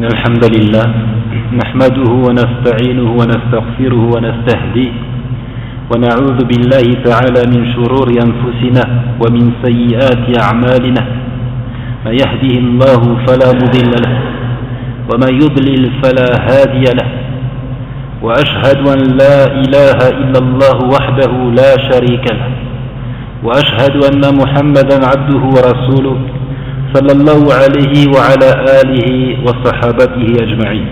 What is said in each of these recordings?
إن الحمد لله نحمده ونستعينه ونستغفره ونستهديه ونعوذ بالله تعالى من شرور أنفسنا ومن سيئات أعمالنا من يهده الله فلا مضل له ومن يضلل فلا هادي له وأشهد أن لا إله إلا الله وحده لا شريك له وأشهد أن محمدا عبده ورسوله صلى الله عليه وعلى آله وصحابته أجمعين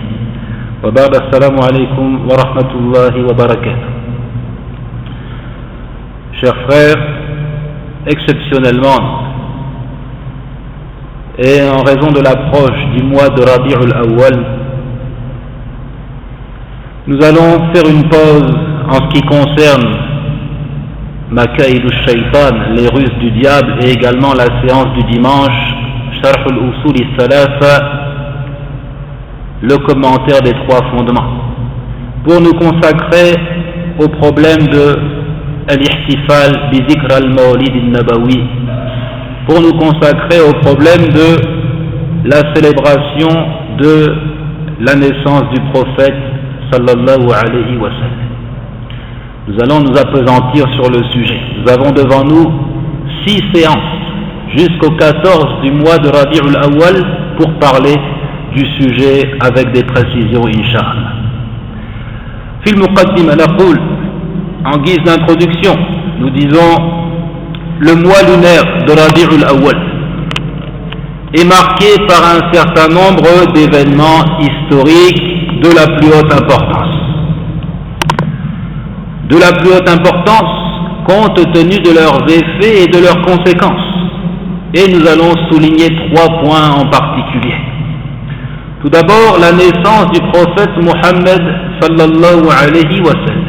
وبعد السلام عليكم ورحمة الله وبركاته. Chers frères, exceptionnellement, et en raison de l'approche du mois de Rabi'ul Awwal, nous allons faire une pause en ce qui concerne Makaïd al-Shaytan, les ruses du diable, et également la séance du dimanche, Sharh al-Usul al-Thalatha, le commentaire des trois fondements, pour nous consacrer au problème de al-ihtifal bi dhikr al-mawlid al-nabawi, pour nous consacrer au problème de la célébration de la naissance du prophète sallallahu alayhi wa sallam. Nous allons nous appesantir sur le sujet. Nous avons devant nous 6 séances jusqu'au 14 du mois de Rabi'ul Awwal pour parler du sujet avec des précisions, Inch'Allah. Fil muqaddima naqul, en guise d'introduction, nous disons le mois lunaire de Rabi'ul Awwal est marqué par un certain nombre d'événements historiques de la plus haute importance. De la plus haute importance compte tenu de leurs effets et de leurs conséquences. Et nous allons souligner 3 points en particulier. Tout d'abord, la naissance du prophète Mohammed sallallahu alayhi wa sallam.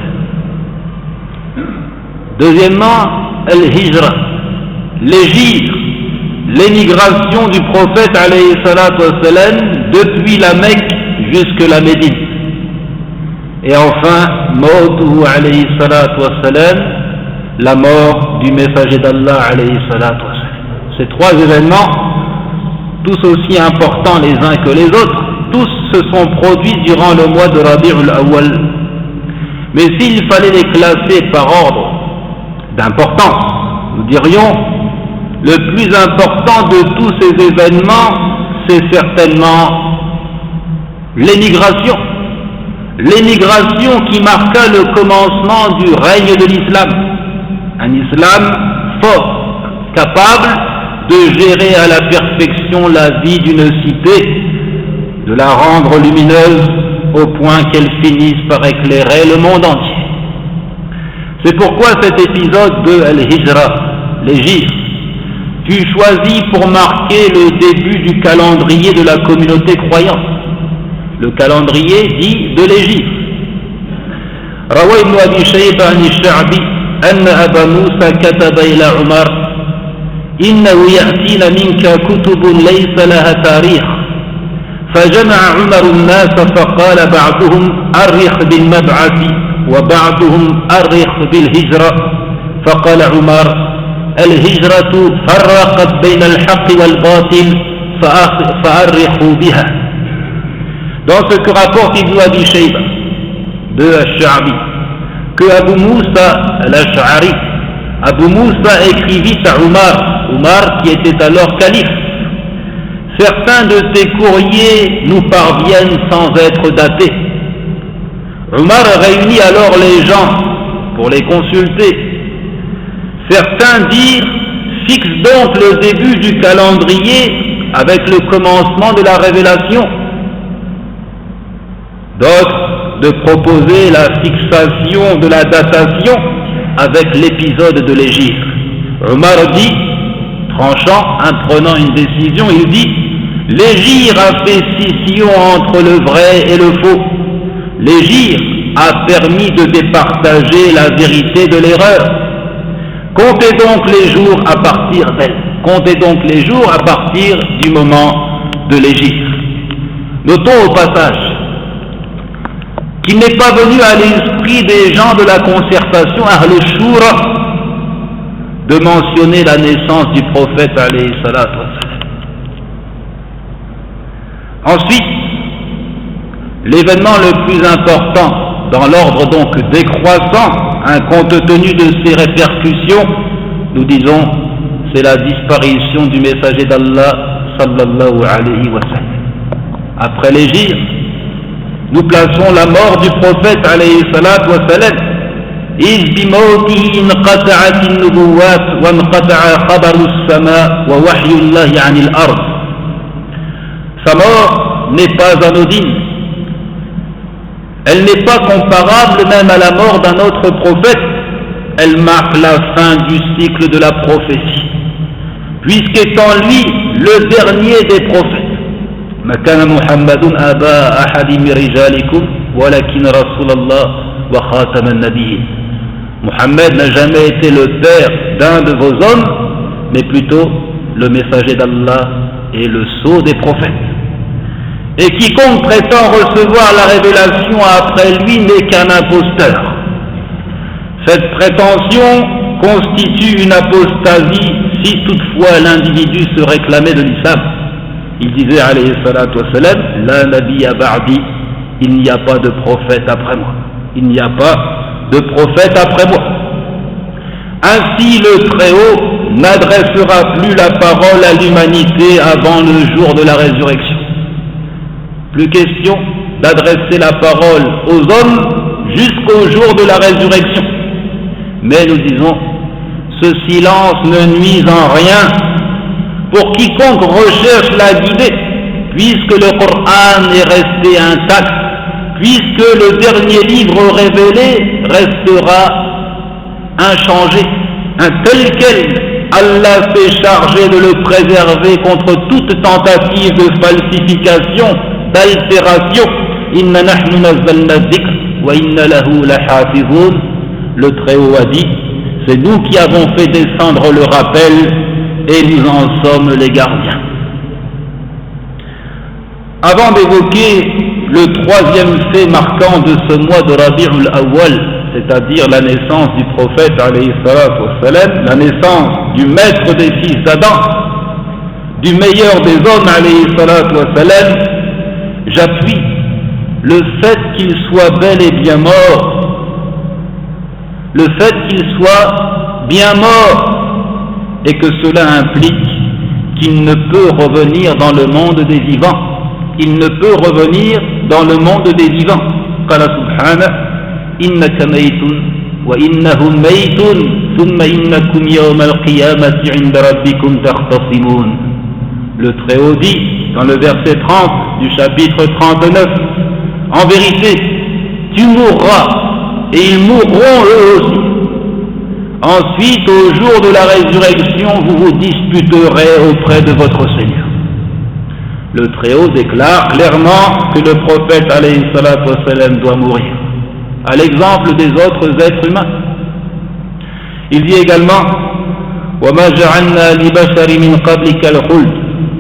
Deuxièmement, al-hijra, l'hégire, l'émigration du prophète alayhi salatu wa sallam depuis la Mecque jusque la Médine. Et enfin, mawtuhu alayhi salatu wa sallam, la mort du messager d'Allah alayhi salatu wa sallam. Ces 3 événements, tous aussi importants les uns que les autres, tous se sont produits durant le mois de Rabi'ul Awwal. Mais s'il fallait les classer par ordre d'importance, nous dirions le plus important de tous ces événements, c'est certainement l'émigration. L'émigration qui marqua le commencement du règne de l'islam. Un islam fort, capable de gérer à la perfection la vie d'une cité, de la rendre lumineuse au point qu'elle finisse par éclairer le monde entier. C'est pourquoi cet épisode de Al-Hijra, l'hégire, fut choisi pour marquer le début du calendrier de la communauté croyante, le calendrier dit de l'hégire. Rawa ibn Abi Shayba an al-Sha'bi anna Aba Musa kataba ila Umar إنه يأتينا منك كتب ليس لها تاريخ فجمع عمر الناس فقال بعضهم أرخ بالمبعث وبعضهم أرخ بالهجرة فقال عمر الهجرة فرقت بين الحق والباطل فأرخوا بها. Dans ce que rapporte Ibn Abi Shayba de Al-Sha'bi, que Abu Musa al-Ash'ari, Abu Musa écrivit à Umar qui était alors calife. Certains de ces courriers nous parviennent sans être datés. Umar réunit alors les gens pour les consulter. Certains dirent, fixe donc le début du calendrier avec le commencement de la révélation. D'autres de proposer la fixation de la datation avec l'épisode de l'hégire. Omar dit, tranchant, prenant une décision, il dit, l'hégire a fait scission entre le vrai et le faux. L'hégire a permis de départager la vérité de l'erreur. Comptez donc les jours à partir d'elle. Comptez donc les jours à partir du moment de l'hégire. Notons au passage qu'il n'est pas venu à l'esprit des gens de la concertation Ahl al-Shura de mentionner la naissance du prophète alayhi salatu wa sallam. Ensuite, L'événement le plus important, dans l'ordre donc décroissant, compte tenu de ses répercussions, nous disons, c'est la disparition du messager d'Allah, sallallahu alayhi wa sallam. Après l'hégire, nous plaçons la mort du prophète, alayhi salatu wa sallam. إذ بموته انقطعت النبوات وانقطع خبر السماء ووحي الله عن الأرض. Sa mort n'est pas anodine. Elle n'est pas comparable même à la mort d'un autre prophète. Elle marque la fin du cycle de la prophétie, puisqu'étant lui le dernier des prophètes. ما كان محمد أبا أحد من رجالكم ولكن رسول الله وخاتم النبيين. Mohammed n'a jamais été le père d'un de vos hommes, mais plutôt le messager d'Allah et le sceau des prophètes. Et quiconque prétend recevoir la révélation après lui n'est qu'un imposteur. Cette prétention constitue une apostasie si toutefois l'individu se réclamait de l'islam. Il disait, alayhi salatu wa salam, la nabiyya ba'di, il n'y a pas de prophète après moi. Il n'y a pas de prophète après moi. Ainsi le Très-Haut n'adressera plus la parole à l'humanité avant le jour de la résurrection. Plus question d'adresser la parole aux hommes jusqu'au jour de la résurrection. Mais nous disons, ce silence ne nuise en rien pour quiconque recherche la guidée, puisque le Coran est resté intact, puisque le dernier livre révélé restera inchangé, un tel quel. Allah s'est chargé de le préserver contre toute tentative de falsification, d'altération. Inna nahnu nazzalna dhikr wa inna lahu lahafizun. Le Très-Haut a dit, c'est nous qui avons fait descendre le rappel et nous en sommes les gardiens. Avant d'évoquer le troisième fait marquant de ce mois de Rabi'ul Awwal, c'est-à-dire la naissance du prophète alayhi salatu wassalam, la naissance du maître des fils d'Adam, du meilleur des hommes alayhi salatu wassalam, j'appuie le fait qu'il soit bel et bien mort, le fait qu'il soit bien mort, et que cela implique qu'il ne peut revenir dans le monde des vivants. Il ne peut revenir dans le monde des vivants. Qala subhanahu innaka maytun wa innahum maytun thumma innakum yawma al-qiyamati 'inda rabbikum takhtasimun. Le Très-Haut dit dans le verset 30 du chapitre 39, en vérité, tu mourras et ils mourront eux aussi. Ensuite, au jour de la résurrection, vous vous disputerez auprès de votre Seigneur. Le Très-Haut déclare clairement que le prophète alayhi salatu wassalam doit mourir, à l'exemple des autres êtres humains. Il dit également وَمَا جَعَلْنَا لِبَشَرٍ مِنْ قَبْلِكَ الْخُلْدَ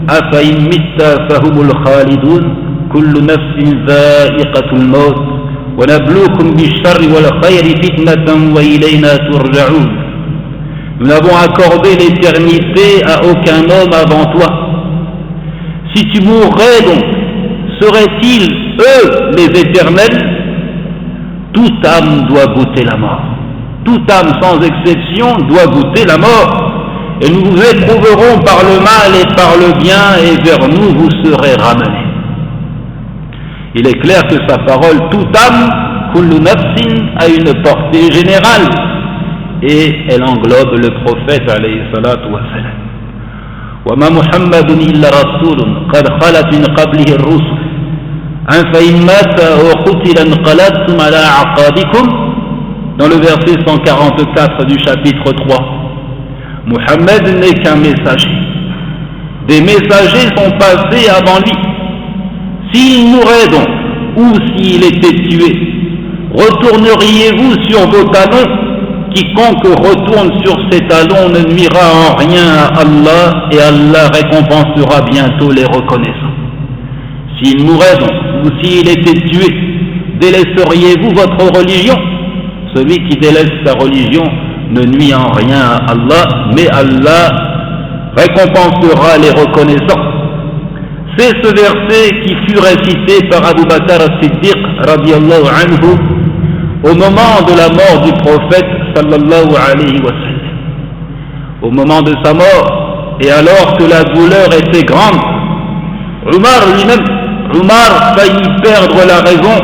أَفَإِنْ مِتَّ فَهُمُ الْخَالِدُونَ كُلُّ نَفْسٍ ذَائِقَةُ الْمَوْتِ وَنَبْلُوكُمْ بِالشَّرِّ وَالْخَيْرِ فِتْنَةً وَإِلَيْنَا تُرْجَعُونَ. Nous n'avons accordé l'éternité à aucun homme avant toi. Si tu mourrais donc, seraient-ils, eux, les éternels? Toute âme doit goûter la mort. Toute âme, sans exception, doit goûter la mort. Et nous vous éprouverons par le mal et par le bien, et vers nous vous serez ramenés. Il est clair que sa parole, toute âme, kullu nafsin, a une portée générale, et elle englobe le prophète alayhi salatu wa salam. وَمَا مُحَمَّدٌ إِلَّا رَسُولٌ قَدْ خَلَتْ مِنْ قَبْلِهِ الرُّسُلُ أَفَإِنْ مَاتَ أَوْ قُتِلَ انقلبتم على أعقابكم. Dans le verset 144 du chapitre 3, Mohammed n'est qu'un messager. Des messagers sont passés avant lui. S'il mourait donc, ou s'il était tué, retourneriez-vous sur vos talons? Quiconque retourne sur ses talons ne nuira en rien à Allah, et Allah récompensera bientôt les reconnaissants. S'il mourait donc, ou s'il était tué, délaisseriez-vous votre religion? Celui qui délaisse sa religion ne nuit en rien à Allah, mais Allah récompensera les reconnaissants. c'est ce verset qui fut récité par Abu Bakr as-Siddiq radiyallahu anhu au moment de la mort du prophète sallallahu alayhi wa sallam. Au moment de sa mort, et alors que la douleur était grande, Umar faillit perdre la raison.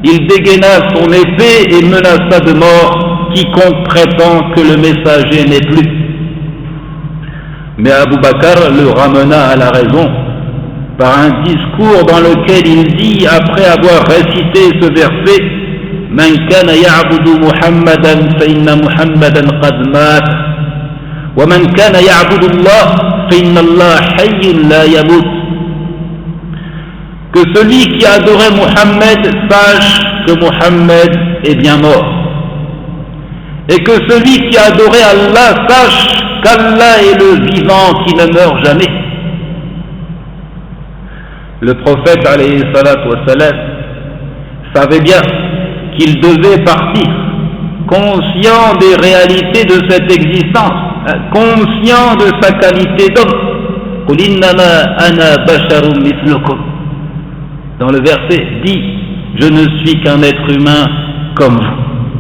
Il dégaina son épée et menaça de mort quiconque prétend que le messager n'est plus. Mais Abu Bakr le ramena à la raison par un discours dans lequel il dit, après avoir récité ce verset, « Man kana ya'budu Muhammadan fa inna Muhammadan qad mat, wa man kana ya'budu Allah fa inna Allah hayyun la yamut » Que celui qui adorait Muhammad sache que Muhammad est bien mort. Et que celui qui adorait Allah sache qu'Allah est le vivant qui ne meurt jamais. Le prophète alayhi salatu wassalam savait bien qu'il devait partir, conscient des réalités de cette existence, conscient de sa qualité d'homme. Qul innama ana basharun mithlukum. Dans le verset dit, je ne suis qu'un être humain comme vous.